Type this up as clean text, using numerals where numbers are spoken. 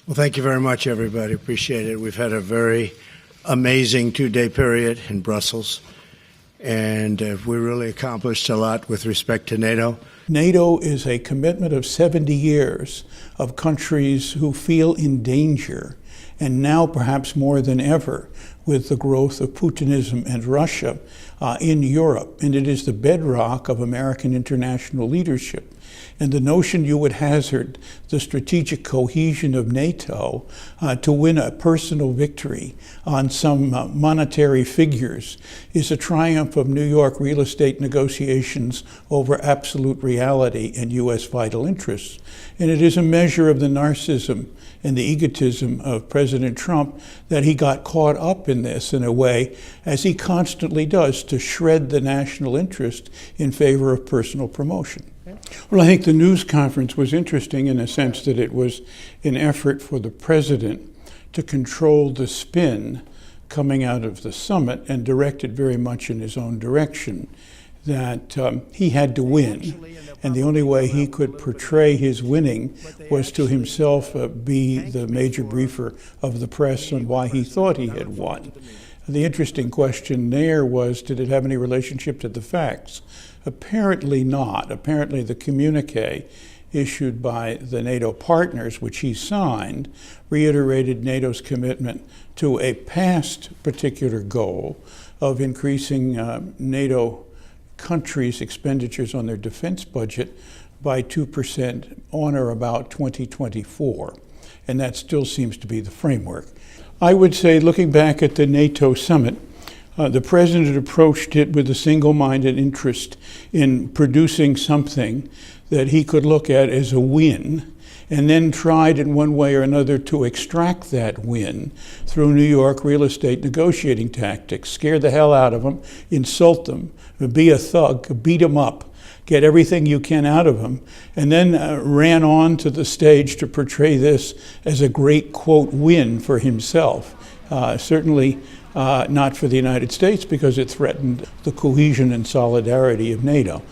Well, thank you very much, everybody. Appreciate it. We've had a very amazing two-day period in Brussels, and we really accomplished a lot with respect to NATO. NATO is a commitment of 70 years of countries who feel in danger, and now perhaps more than ever with the growth of Putinism and Russia in Europe. And it is the bedrock of American international leadership. And the notion you would hazard the strategic cohesion of NATO to win a personal victory on some monetary figures is a triumph of New York real estate negotiations over absolute reality and U.S. vital interests. And it is a measure of the narcissism and the egotism of President Trump that he got caught up in this in a way, as he constantly does, to shred the national interest in favor of personal promotion. Well, I think the news conference was interesting in the sense that it was an effort for the president to control the spin coming out of the summit and direct it very much in his own direction, that he had to win. And the only way he could portray his winning was to himself be the major briefer of the press on why he thought he had won. The interesting question there was, did it have any relationship to the facts? Apparently not. Apparently the communique issued by the NATO partners, which he signed, reiterated NATO's commitment to a past particular goal of increasing NATO countries' expenditures on their defense budget by 2% on or about 2024. And that still seems to be the framework. I would say, looking back at the NATO summit, the president approached it with a single-minded interest in producing something that he could look at as a win, and then tried in one way or another to extract that win through New York real estate negotiating tactics. Scare the hell out of them, insult them, be a thug, beat them up, get everything you can out of them, and then ran on to the stage to portray this as a great, quote, win for himself. Certainly not for the United States, because it threatened the cohesion and solidarity of NATO.